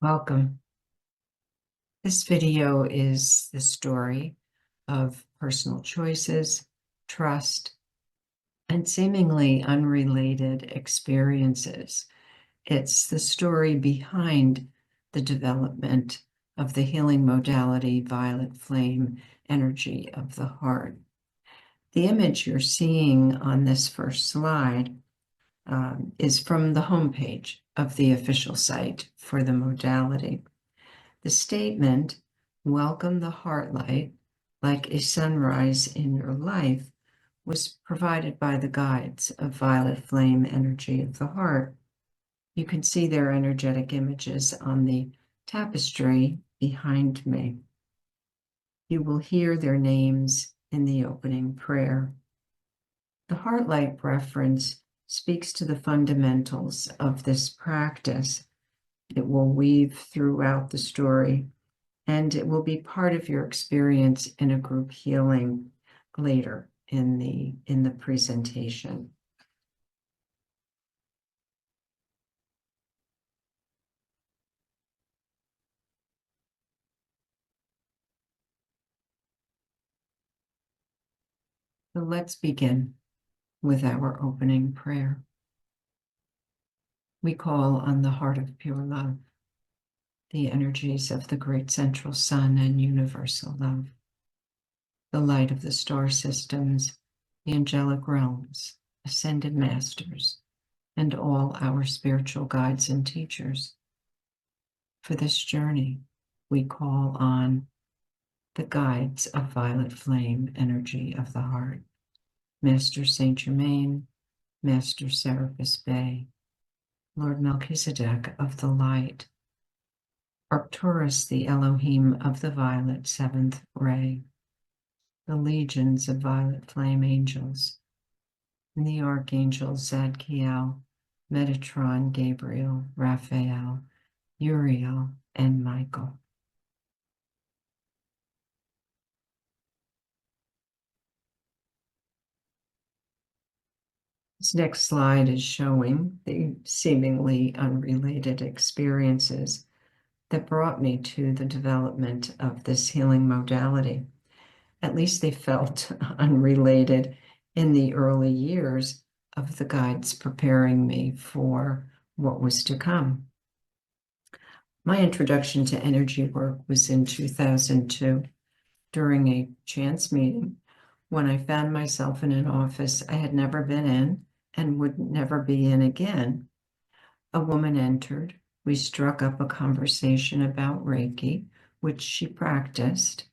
Welcome. This video is the story of personal choices, trust, and seemingly unrelated experiences. It's the story behind the development of the healing modality violet flame energy of the heart. The image you're seeing on this first slide is from the homepage of the official site for the modality. The statement, "Welcome the heart light, like a sunrise in your life," was provided by the guides of violet flame energy of the heart. You can see their energetic images on the tapestry behind me. You will hear their names in the opening prayer. The heart light reference speaks to the fundamentals of this practice. It will weave throughout the story, and it will be part of your experience in a group healing later in the presentation. So let's begin with our opening prayer. We call on the heart of pure love, the energies of the great central sun and universal love, the light of the star systems, the angelic realms, ascended masters, and all our spiritual guides and teachers. For this journey, we call on the guides of violet flame energy of the heart, Master Saint Germain, Master Serapis Bey, Lord Melchizedek of the light, Arcturus the Elohim of the violet seventh ray, the legions of violet flame angels, and the archangels Zadkiel, Metatron, Gabriel, Raphael, Uriel, and Michael. This next slide is showing the seemingly unrelated experiences that brought me to the development of this healing modality. At least they felt unrelated in the early years of the guides preparing me for what was to come. My introduction to energy work was in 2002 during a chance meeting when I found myself in an office I had never been in and would never be in again. A woman entered. We struck up a conversation about Reiki, which she practiced.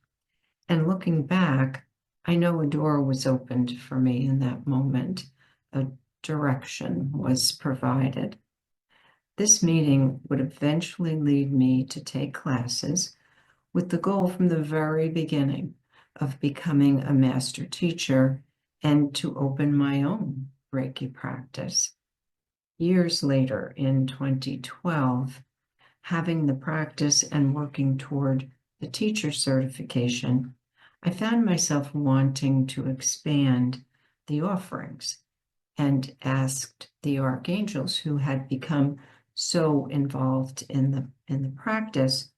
And looking back, I know a door was opened for me in that moment. A direction was provided. This meeting would eventually lead me to take classes with the goal from the very beginning of becoming a master teacher and to open my own Reiki practice. Years later, in 2012, having the practice and working toward the teacher certification, I found myself wanting to expand the offerings and asked the archangels who had become so involved in the practice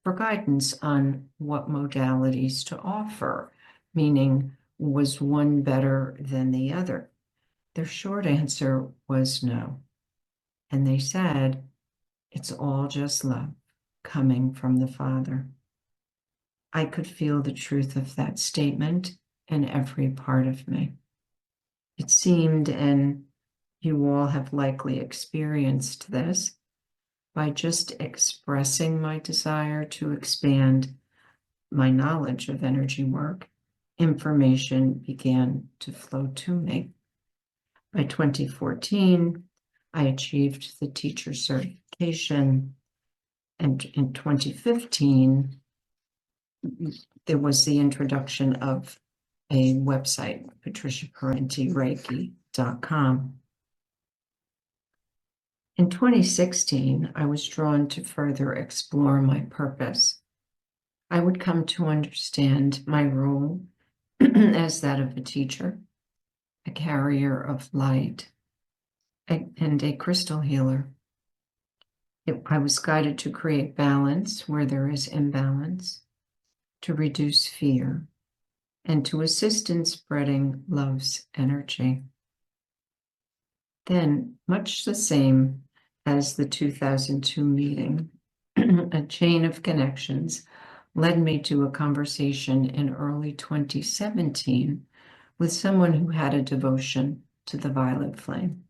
for guidance on what modalities to offer, meaning was one better than the other? Their short answer was no. And they said, it's all just love coming from the Father. I could feel the truth of that statement in every part of me. It seemed, and you all have likely experienced this, by just expressing my desire to expand my knowledge of energy work, information began to flow to me. By 2014, I achieved the teacher certification, and in 2015, there was the introduction of a website, patriciaparentireiki.com. In 2016, I was drawn to further explore my purpose. I would come to understand my role as that of a teacher, a carrier of light, and a crystal healer. I was guided to create balance where there is imbalance, to reduce fear, and to assist in spreading love's energy. Then, much the same as the 2002 meeting, a chain of connections led me to a conversation in early 2017 with someone who had a devotion to the violet flame.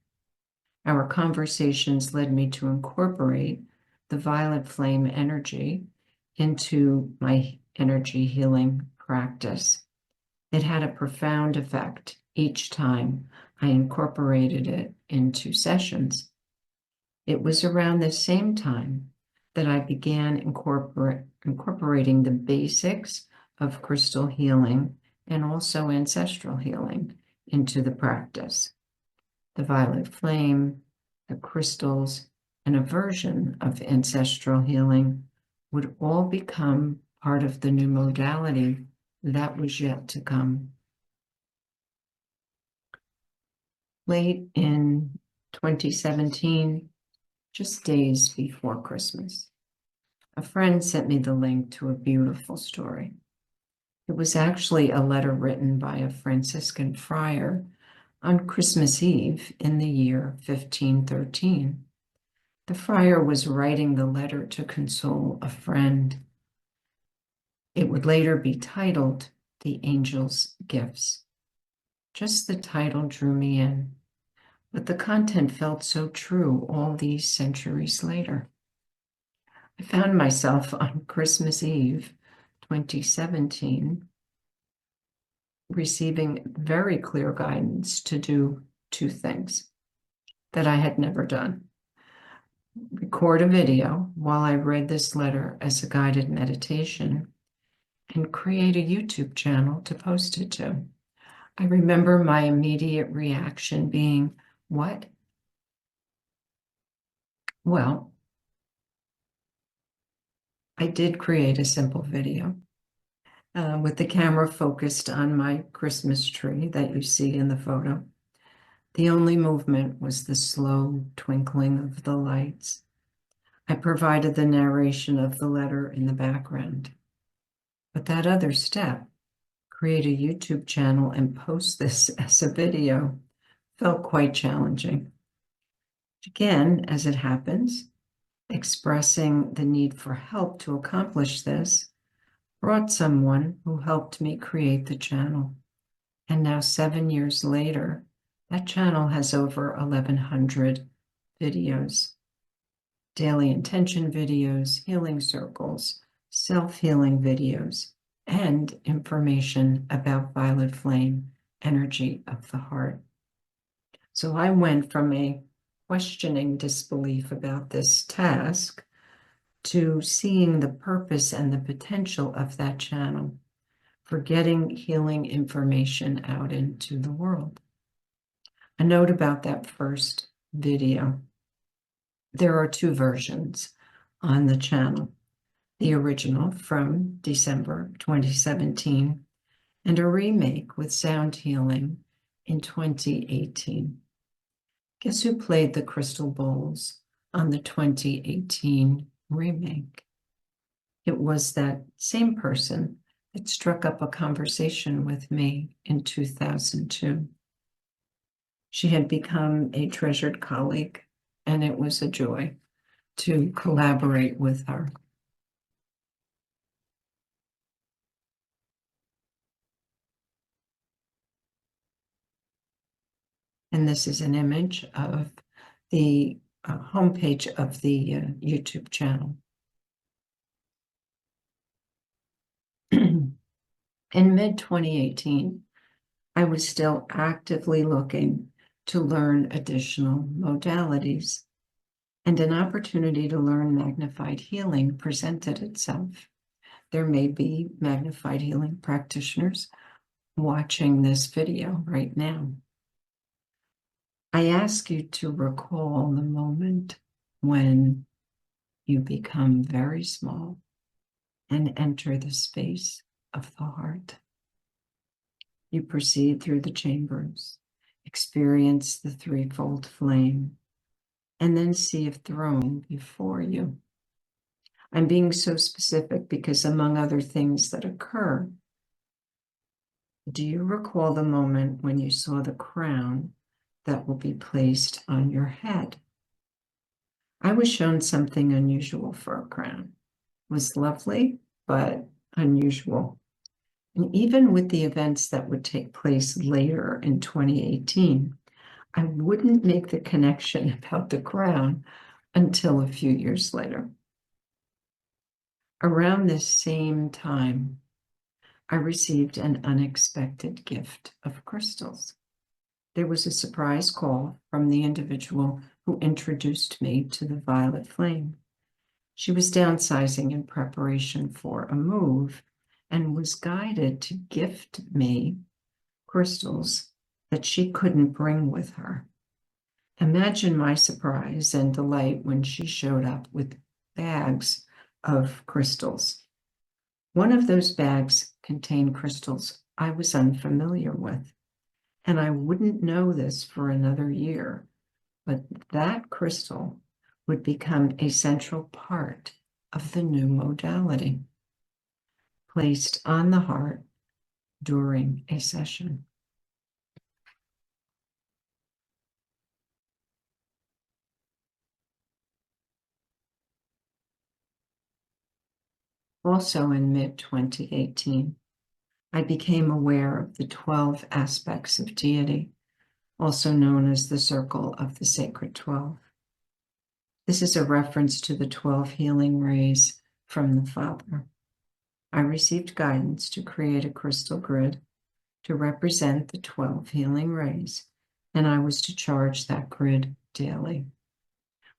Our conversations led me to incorporate the violet flame energy into my energy healing practice. It had a profound effect each time I incorporated it into sessions. It was around the same time that I began incorporating the basics of crystal healing and also ancestral healing into the practice. The violet flame, the crystals, and a version of ancestral healing would all become part of the new modality that was yet to come. Late in 2017, just days before Christmas, a friend sent me the link to a beautiful story. It was actually a letter written by a Franciscan friar on Christmas Eve in the year 1513. The friar was writing the letter to console a friend. It would later be titled The Angel's Gifts. Just the title drew me in, but the content felt so true all these centuries later. I found myself on Christmas Eve, 2017, receiving very clear guidance to do two things that I had never done. Record a video while I read this letter as a guided meditation and create a YouTube channel to post it to. I remember my immediate reaction being, what? Well, I did create a simple video with the camera focused on my Christmas tree that you see in the photo. The only movement was the slow twinkling of the lights. I provided the narration of the letter in the background. But that other step, create a YouTube channel and post this as a video, felt quite challenging. Again, as it happens, expressing the need for help to accomplish this brought someone who helped me create the channel. And now 7 years later, that channel has over 1,100 videos, daily intention videos, healing circles, self-healing videos, and information about violet flame energy of the heart. So I went from a questioning disbelief about this task to seeing the purpose and the potential of that channel for getting healing information out into the world. A note about that first video. There are two versions on the channel. The original from December 2017 and a remake with sound healing in 2018. Guess who played the crystal bowls on the 2018 remake? It was that same person that struck up a conversation with me in 2002. She had become a treasured colleague, and it was a joy to collaborate with her. And this is an image of the homepage of the YouTube channel. In mid-2018, I was still actively looking to learn additional modalities, and an opportunity to learn magnified healing presented itself. There may be magnified healing practitioners watching this video right now. I ask you to recall the moment when you become very small and enter the space of the heart. You proceed through the chambers, experience the threefold flame, and then see if thrown before you. I'm being so specific because, among other things that occur, do you recall the moment when you saw the crown that will be placed on your head? I was shown something unusual for a crown. It was lovely, but unusual. And even with the events that would take place later in 2018, I wouldn't make the connection about the crown until a few years later. Around this same time, I received an unexpected gift of crystals. There was a surprise call from the individual who introduced me to the violet flame. She was downsizing in preparation for a move and was guided to gift me crystals that she couldn't bring with her. Imagine my surprise and delight when she showed up with bags of crystals. One of those bags contained crystals I was unfamiliar with, and I wouldn't know this for another year, but that crystal would become a central part of the new modality, placed on the heart during a session. Also in mid-2018, I became aware of the 12 aspects of deity, also known as the Circle of the Sacred 12. This is a reference to the 12 healing rays from the Father. I received guidance to create a crystal grid to represent the 12 healing rays, and I was to charge that grid daily.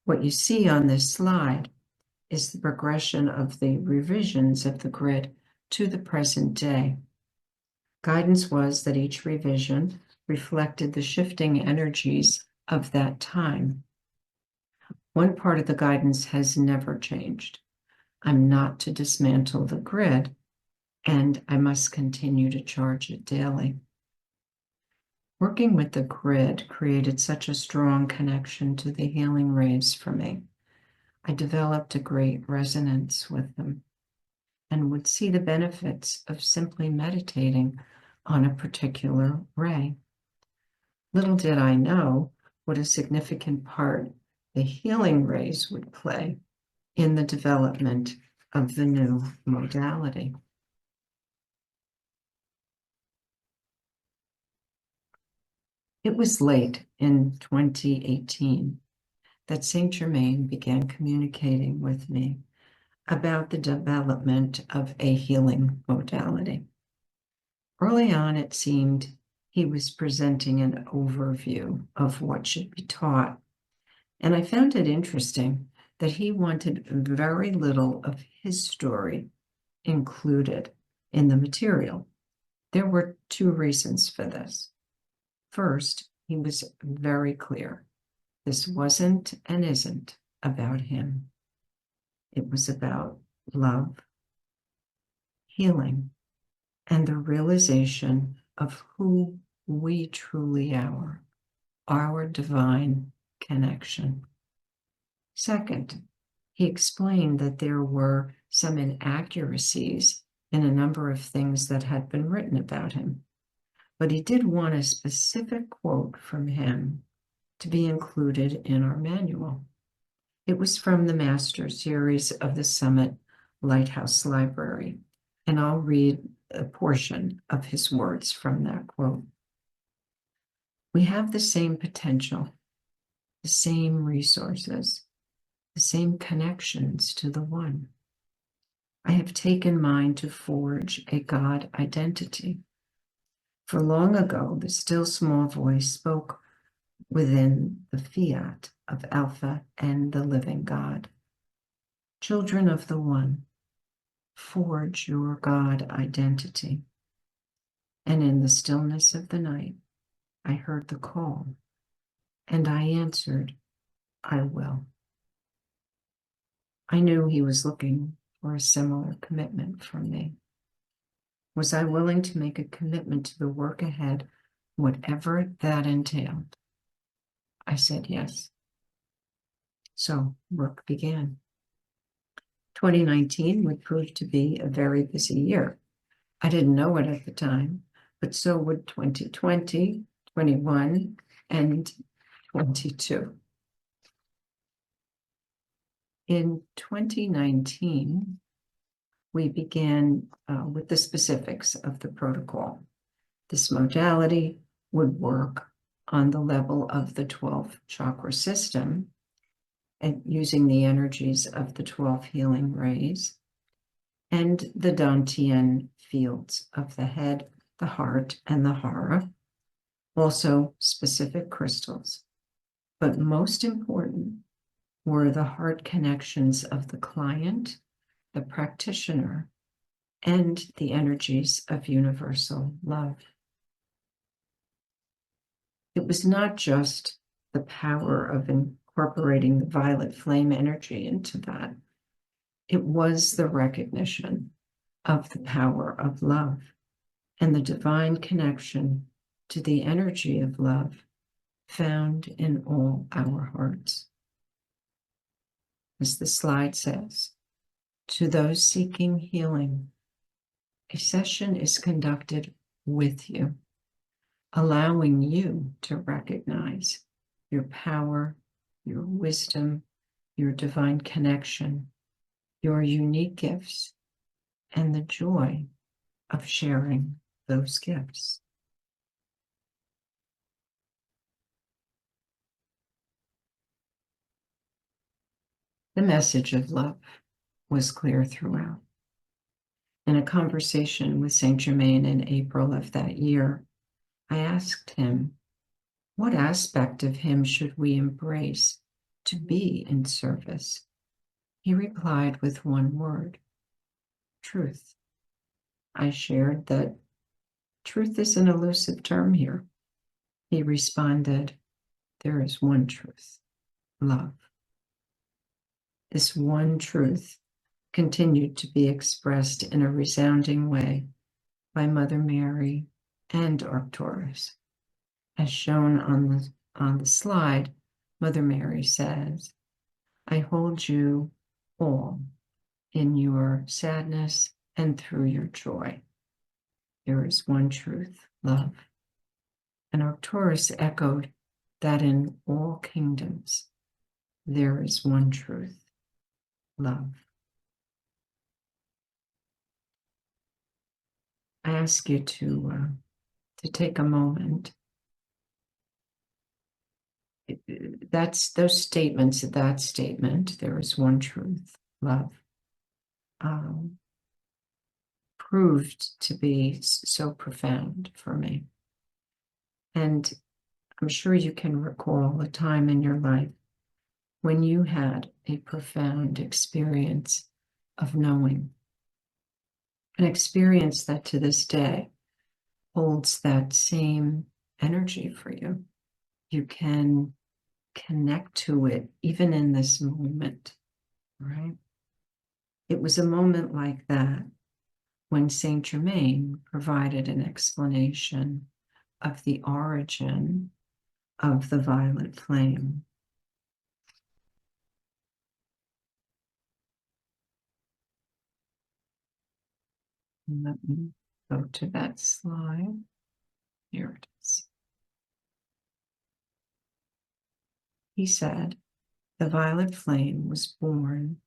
What you see on this slide is the progression of the revisions of the grid to the present day. Guidance was that each revision reflected the shifting energies of that time. One part of the guidance has never changed. I'm not to dismantle the grid, and I must continue to charge it daily. Working with the grid created such a strong connection to the healing rays for me. I developed a great resonance with them and would see the benefits of simply meditating on a particular ray. Little did I know what a significant part the healing rays would play in the development of the new modality. It was late in 2018 that Saint Germain began communicating with me about the development of a healing modality. Early on, it seemed he was presenting an overview of what should be taught, and I found it interesting that he wanted very little of his story included in the material. There were two reasons for this. First, he was very clear. This wasn't and isn't about him. It was about love, healing, and the realization of who we truly are, our divine connection. Second, he explained that there were some inaccuracies in a number of things that had been written about him, but he did want a specific quote from him to be included in our manual. It was from the Master Series of the Summit Lighthouse Library, and I'll read a portion of his words from that quote. We have the same potential, the same resources, the same connections to the One. I have taken mine to forge a God identity. For long ago, the still small voice spoke within the fiat of Alpha and the living God. Children of the One, forge your God identity. And in the stillness of the night, I heard the call, and I answered, I will. I knew he was looking for a similar commitment from me. Was I willing to make a commitment to the work ahead, whatever that entailed? I said yes. So work began. 2019 would prove to be a very busy year. I didn't know it at the time, but so would 2020, 21, and 22. In 2019, we began with the specifics of the protocol. This modality would work on the level of the 12th chakra system and using the energies of the 12 healing rays and the Dantian fields of the head, the heart, and the hara, also specific crystals. But most important were the heart connections of the client, the practitioner, and the energies of universal love. It was not just the power of incorporating the violet flame energy into that. It was the recognition of the power of love and the divine connection to the energy of love found in all our hearts. As the slide says, to those seeking healing, a session is conducted with you, allowing you to recognize your power, your wisdom, your divine connection, your unique gifts, and the joy of sharing those gifts. The message of love was clear throughout. In a conversation with Saint Germain in April of that year, I asked him, what aspect of him should we embrace to be in service? He replied with one word, truth. I shared that truth is an elusive term here. He responded, there is one truth, love. This one truth continued to be expressed in a resounding way by Mother Mary and Arcturus. As shown on the slide, Mother Mary says, I hold you all in your sadness and through your joy. There is one truth, love. And Arcturus echoed that in all kingdoms, there is one truth, love. I ask you to take a moment. That's those statements, that statement, there is one truth, love, proved to be so profound for me. And I'm sure you can recall a time in your life when you had a profound experience of knowing, an experience that to this day holds that same energy for you. You can connect to it even in this moment, right? It was a moment like that when Saint Germain provided an explanation of the origin of the violet flame. Let me go to that slide. Here it is. He said, the violet flame was born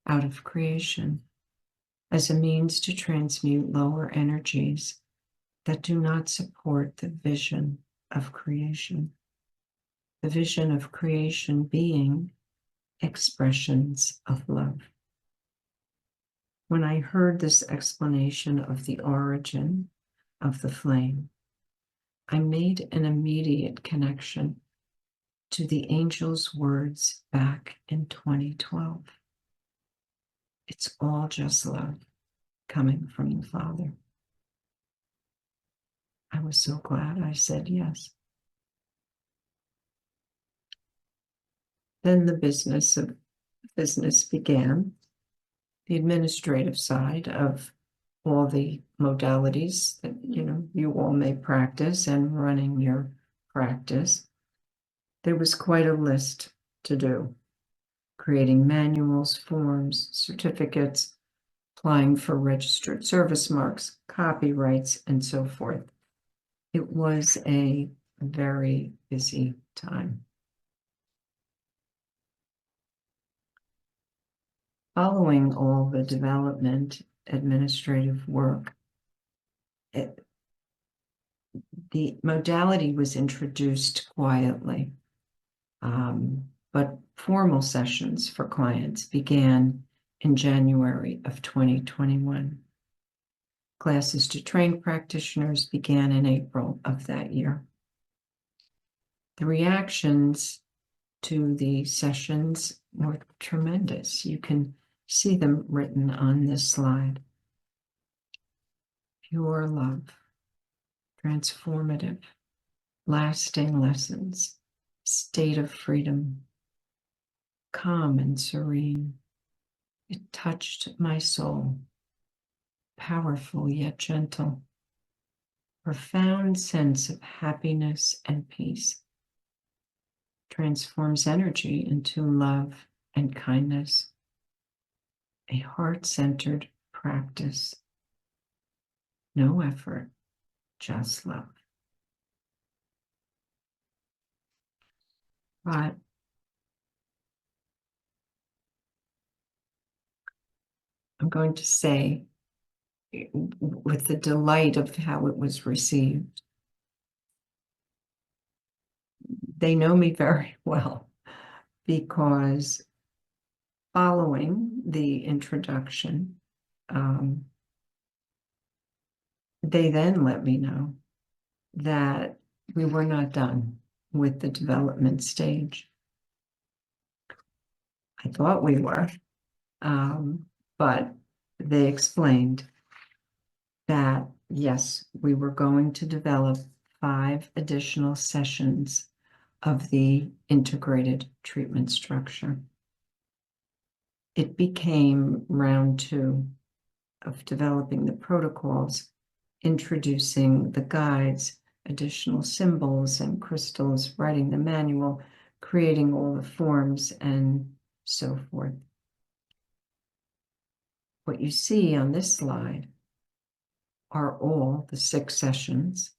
out of creation as a means to transmute lower energies that do not support the vision of creation. The vision of creation being expressions of love. When I heard this explanation of the origin of the flame, I made an immediate connection to the angel's words back in 2012. It's all just love coming from the Father. I was so glad I said yes. Then the business began, the administrative side of all the modalities that you all may practice and running your practice. There was quite a list to do. creating manuals, forms, certificates, applying for registered service marks, copyrights, and so forth. It was a very busy time. Following all the development administrative work, the modality was introduced quietly, but formal sessions for clients began in January of 2021. Classes to train practitioners began in April of that year. The reactions to the sessions were tremendous. You can see them written on this slide. Pure love, transformative, lasting lessons, state of freedom, calm and serene. It touched my soul, powerful yet gentle, profound sense of happiness and peace, transforms energy into love and kindness, a heart-centered practice, no effort, just love. But I'm going to say, with the delight of how it was received, they know me very well, because following the introduction, they then let me know that we were not done with the development stage. I thought we were, but they explained that, yes, we were going to develop 5 additional sessions of the integrated treatment structure. It became round 2 of developing the protocols, introducing the guides, additional symbols and crystals, writing the manual, creating all the forms, and so forth. What you see on this slide are all the 6 sessions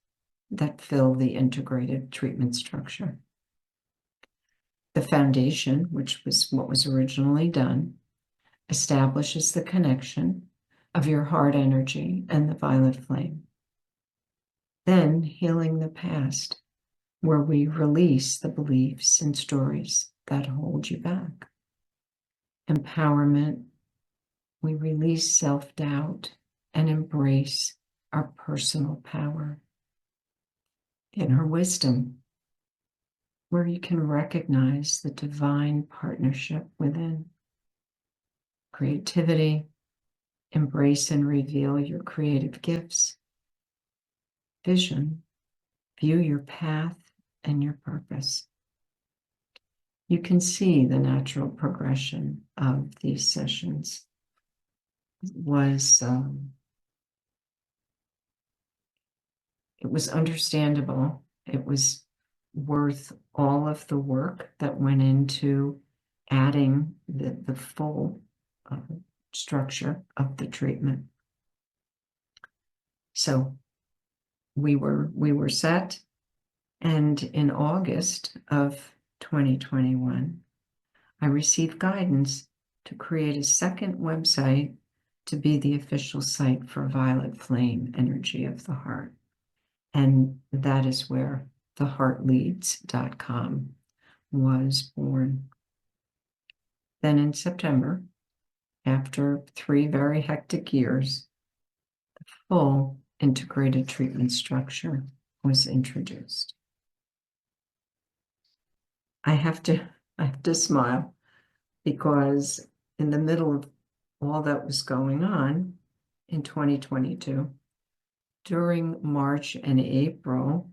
that fill the integrated treatment structure. The foundation, which was what was originally done, establishes the connection of your heart energy and the violet flame. Then healing the past, where we release the beliefs and stories that hold you back. Empowerment, we release self-doubt and embrace our personal power. Inner wisdom, where you can recognize the divine partnership within. Creativity, embrace and reveal your creative gifts. Vision, view your path and your purpose. You can see the natural progression of these sessions. It was understandable. It was worth all of the work that went into adding the full structure of the treatment. So we were set, and in August of 2021, I received guidance to create a second website to be the official site for Violet Flame Energy of the Heart. And that is where theheartleads.com was born. Then in September, after 3 very hectic years, the full integrated treatment structure was introduced. I have to smile, because in the middle of all that was going on in 2022, during March and April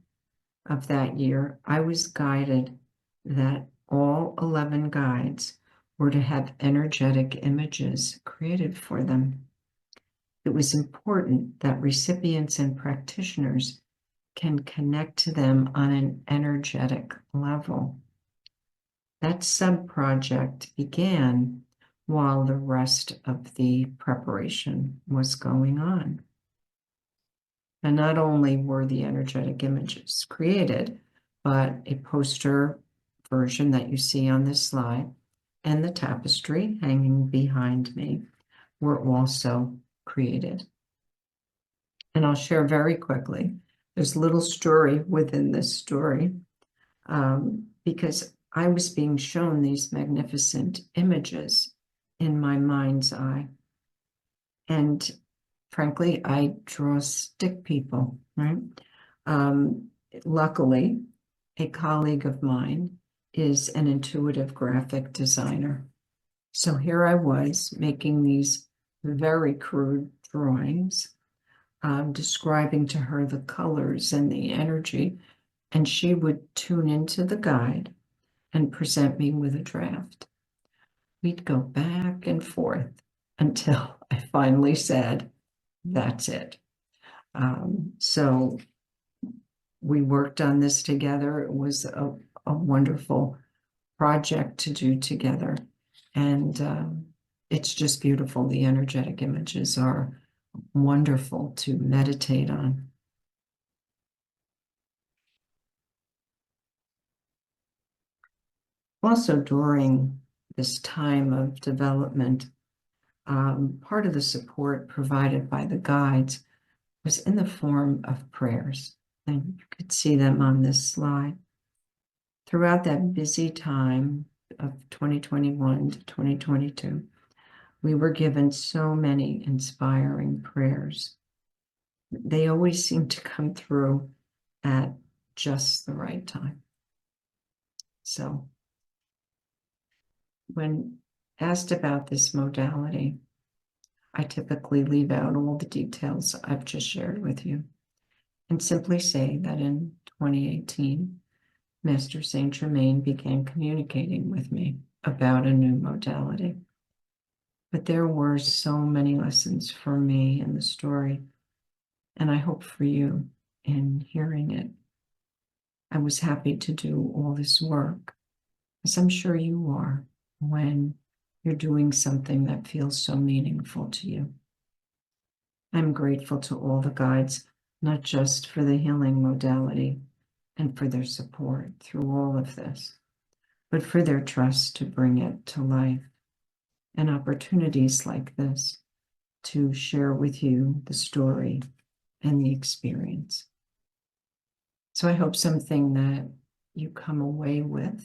of that year, I was guided that all 11 guides were to have energetic images created for them. It was important that recipients and practitioners can connect to them on an energetic level. That sub-project began while the rest of the preparation was going on. And not only were the energetic images created, but a poster version that you see on this slide and the tapestry hanging behind me were also created. And I'll share very quickly. There's a little story within this story, because I was being shown these magnificent images in my mind's eye. And frankly, I draw stick people, right? Luckily, a colleague of mine is an intuitive graphic designer. So here I was making these very crude drawings, describing to her the colors and the energy, and she would tune into the guide and present me with a draft. We'd go back and forth until I finally said, that's it. So we worked on this together. It was a wonderful project to do together. And it's just beautiful. The energetic images are wonderful to meditate on. Also, during this time of development, part of the support provided by the guides was in the form of prayers. And you could see them on this slide. Throughout that busy time of 2021 to 2022, we were given so many inspiring prayers. They always seem to come through at just the right time. So when asked about this modality, I typically leave out all the details I've just shared with you and simply say that in 2018, Master Saint Germain began communicating with me about a new modality. But there were so many lessons for me in the story, and I hope for you in hearing it. I was happy to do all this work, as I'm sure you are when you're doing something that feels so meaningful to you. I'm grateful to all the guides, not just for the healing modality and for their support through all of this, but for their trust to bring it to life and opportunities like this to share with you the story and the experience. So I hope something that you come away with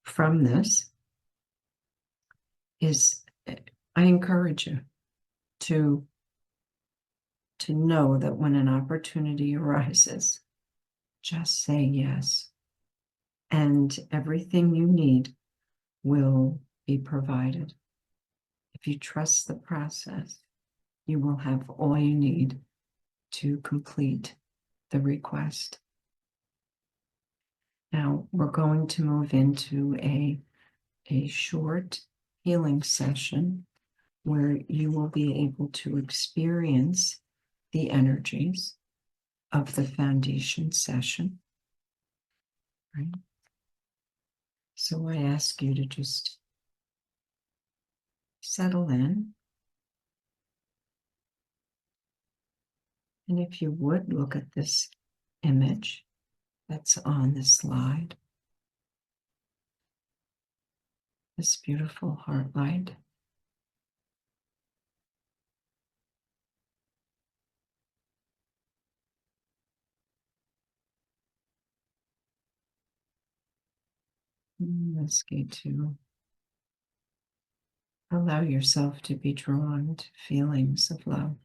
from this is, I encourage you to know that when an opportunity arises, just say yes, and everything you need will be provided. If you trust the process, you will have all you need to complete the request. Now we're going to move into a short healing session where you will be able to experience the energies of the foundation session. Right? So I ask you to just settle in. And if you would look at this image that's on the slide, this beautiful heart light. Ask you to allow yourself to be drawn to feelings of love,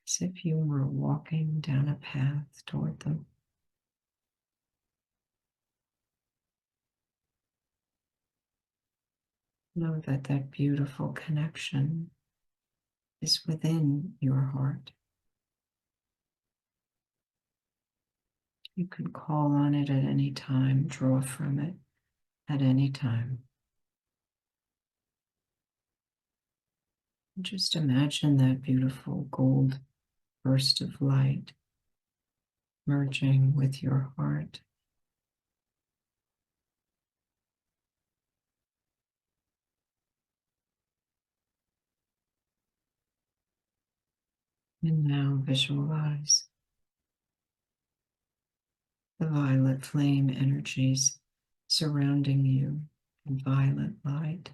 as if you were walking down a path toward them. Know that that beautiful connection is within your heart. You can call on it at any time, draw from it at any time. Just imagine that beautiful gold burst of light merging with your heart. And now visualize the violet flame energies surrounding you in violet light.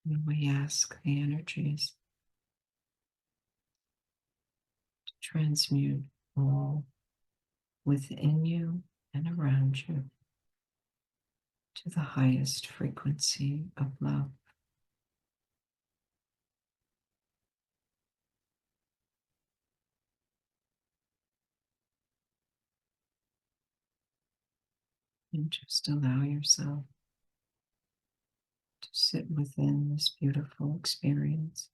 And we ask the energies to transmute all within you and around you to the highest frequency of love. And just allow yourself to sit within this beautiful experience.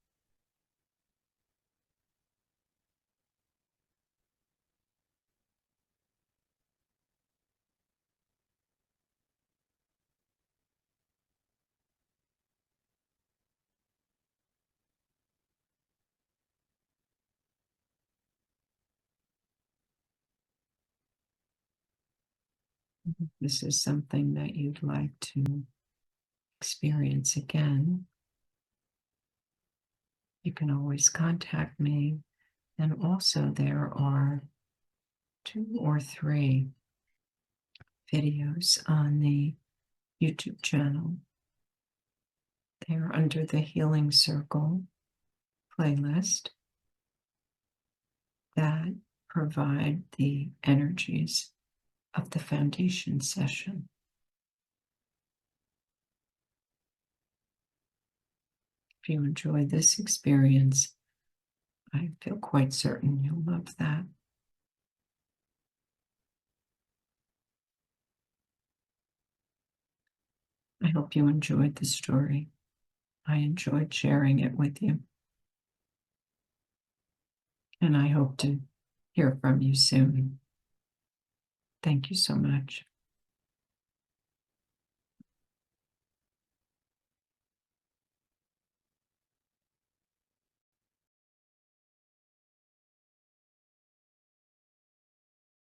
If this is something that you'd like to experience again, you can always contact me. And also, there are 2 or 3 videos on the YouTube channel. They are under the Healing Circle playlist that provide the energies of the foundation session. If you enjoy this experience, I feel quite certain you'll love that. I hope you enjoyed the story. I enjoyed sharing it with you. And I hope to hear from you soon. Thank you so much.